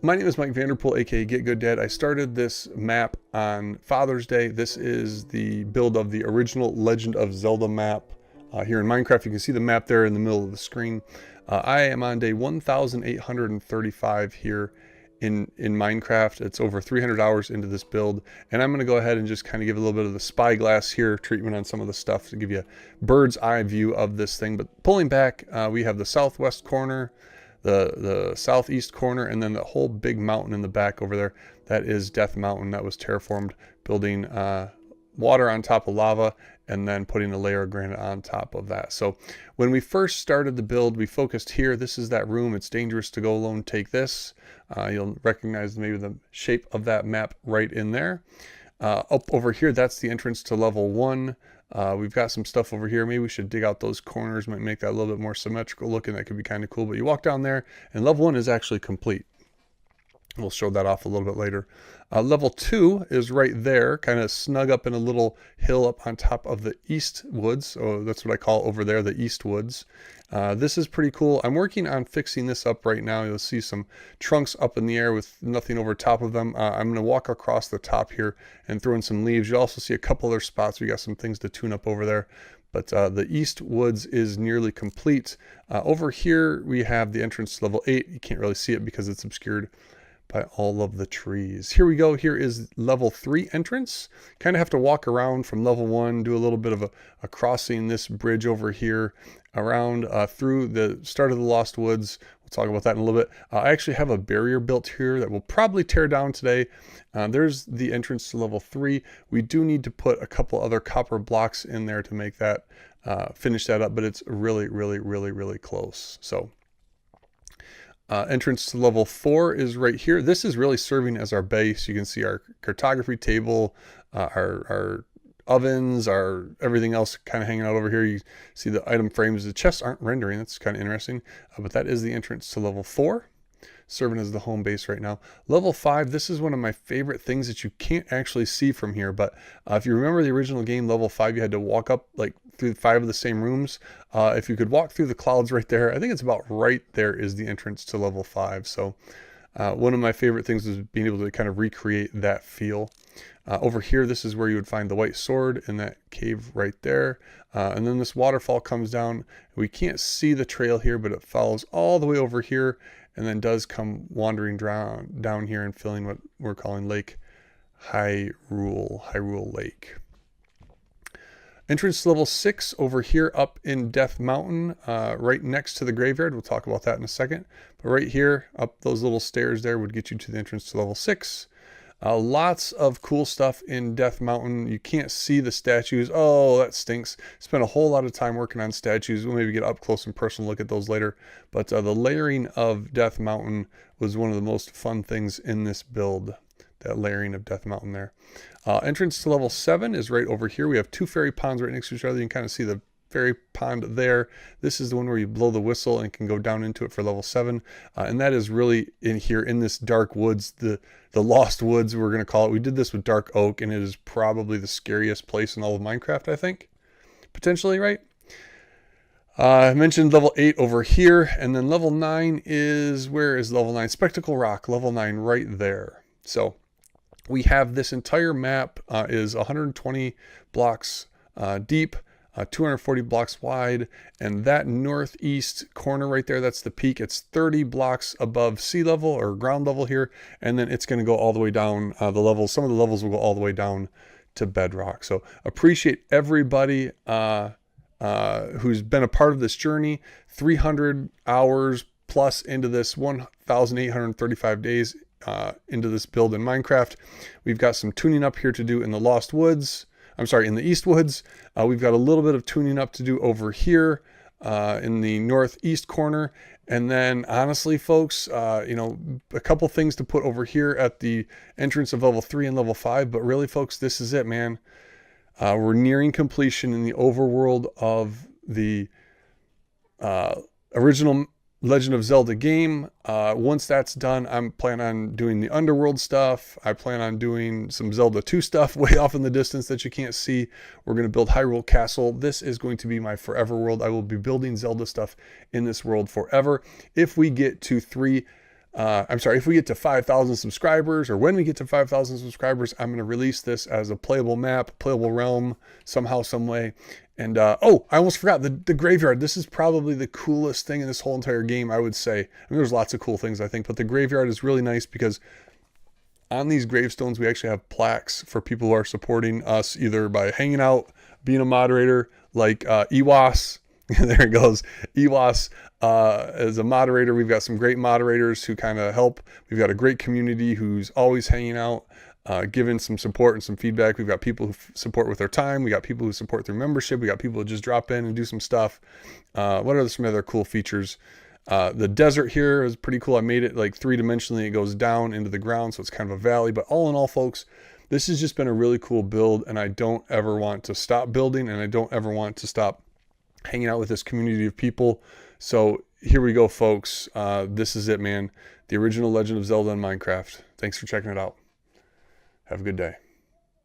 My name is Mike Vanderpool, aka Get Good Dad. I started this map on Father's Day. This is the build of the original Legend of Zelda map here in Minecraft. You can see the map there in the middle of the screen. I am on day 1835 here in Minecraft. It's over 300 hours into this build, and I'm going to go ahead and just kind of give a little bit of the Spyglass here treatment on some of the stuff to give you a bird's eye view of this thing. But pulling back, we have the southwest corner, the southeast corner, and then the whole big mountain in the back over there. That is Death Mountain. That was terraformed, building water on top of lava and then putting a layer of granite on top of that. So when we first started the build, we focused here. This is that room. It's dangerous to go alone. Take this. You'll recognize maybe the shape of that map right in there. Up over here, that's the entrance to level 1. We've got some stuff over here. Maybe we should dig out those corners, might make that a little bit more symmetrical looking. That could be kind of cool. But you walk down there and level 1 is actually complete. We'll show that off a little bit later. Level 2 is right there, kind of snug up in a little hill up on top of the East Woods. So that's what I call over there, the East Woods. This is pretty cool. I'm working on fixing this up right now. You'll see some trunks up in the air with nothing over top of them. I'm going to walk across the top here and throw in some leaves. You'll also see a couple other spots. We got some things to tune up over there. But the East Woods is nearly complete. Over here, we have the entrance to level 8. You can't really see it because it's obscured by all of the trees. Here we go. Here is level 3 entrance. Kind of have to walk around from level 1, do a little bit of a crossing this bridge over here around through the start of the Lost Woods. We'll talk about that in a little bit. I actually have a barrier built here that we'll probably tear down today. There's the entrance to level 3. We do need to put a couple other copper blocks in there to make that finish that up, but it's really close. So entrance to level 4 is right here. This is really serving as our base. You can see our cartography table, our ovens, our everything else kind of hanging out over here. You see the item frames. The chests aren't rendering. That's kind of interesting. But that is the entrance to level 4, serving as the home base right now. Level 5, this is one of my favorite things that you can't actually see from here. But if you remember the original game, level 5, you had to walk up like through 5 of the same rooms. If you could walk through the clouds right there, I think it's about right there is the entrance to level 5. So one of my favorite things is being able to kind of recreate that feel. Over here, this is where you would find the white sword in that cave right there. And then this waterfall comes down. We can't see the trail here, but it follows all the way over here and then does come wandering down here and filling what we're calling Lake Hyrule Lake. Entrance to level 6 over here up in Death Mountain, right next to the graveyard. We'll talk about that in a second. But right here, up those little stairs there would get you to the entrance to level 6. Lots of cool stuff in Death Mountain. You can't see the statues. Oh, that stinks. Spent a whole lot of time working on statues. We'll maybe get up close and personal look at those later. But the layering of Death Mountain was one of the most fun things in this build. That layering of Death Mountain there. Entrance to level 7 is right over here. We have 2 fairy ponds right next to each other. You can kind of see the fairy pond there. This is the one where you blow the whistle and can go down into it for level 7. And that is really in here in this dark woods, the Lost Woods, we're going to call it. We did this with Dark Oak, and it is probably the scariest place in all of Minecraft, I think. Potentially, right? I mentioned level 8 over here, and then level 9 is, where is level 9? Spectacle Rock, level 9 right there. So we have this entire map is 120 blocks deep, 240 blocks wide, and that northeast corner right there, that's the peak. It's 30 blocks above sea level or ground level here, and then it's going to go all the way down the levels. Some of the levels will go all the way down to bedrock. So appreciate everybody who's been a part of this journey. 300 hours plus into this, 1,835 days into this build in Minecraft. We've got some tuning up here to do in the Lost Woods. I'm sorry, in the East Woods. We've got a little bit of tuning up to do over here in the northeast corner. And then honestly, folks, you know, a couple things to put over here at the entrance of level 3 and level 5. But really, folks, this is it, man. We're nearing completion in the overworld of the original Legend of Zelda game. Once that's done, I'm planning on doing the underworld stuff. I plan on doing some Zelda 2 stuff way off in the distance that you can't see. We're going to build Hyrule Castle. This is going to be my forever world. I will be building Zelda stuff in this world forever. If we get to 3 I'm sorry, if we get to 5,000 subscribers, or when we get to 5,000 subscribers, I'm going to release this as a playable map, playable realm, somehow, some way. And, oh, I almost forgot, the graveyard. This is probably the coolest thing in this whole entire game, I would say. I mean, there's lots of cool things, I think, but the graveyard is really nice because on these gravestones, we actually have plaques for people who are supporting us, either by hanging out, being a moderator, like Ewas. There it goes. Ewas as a moderator. We've got some great moderators who kind of help. We've got a great community who's always hanging out, giving some support and some feedback. We've got people who support with their time. We got people who support through membership. We got people who just drop in and do some stuff. What are some other cool features? The desert here is pretty cool. I made it like 3-dimensionally. It goes down into the ground, so it's kind of a valley. But all in all, folks, this has just been a really cool build, and I don't ever want to stop building, and I don't ever want to stop hanging out with this community of people. So here we go, folks. This is it, man. The original Legend of Zelda in Minecraft. Thanks for checking it out. Have a good day.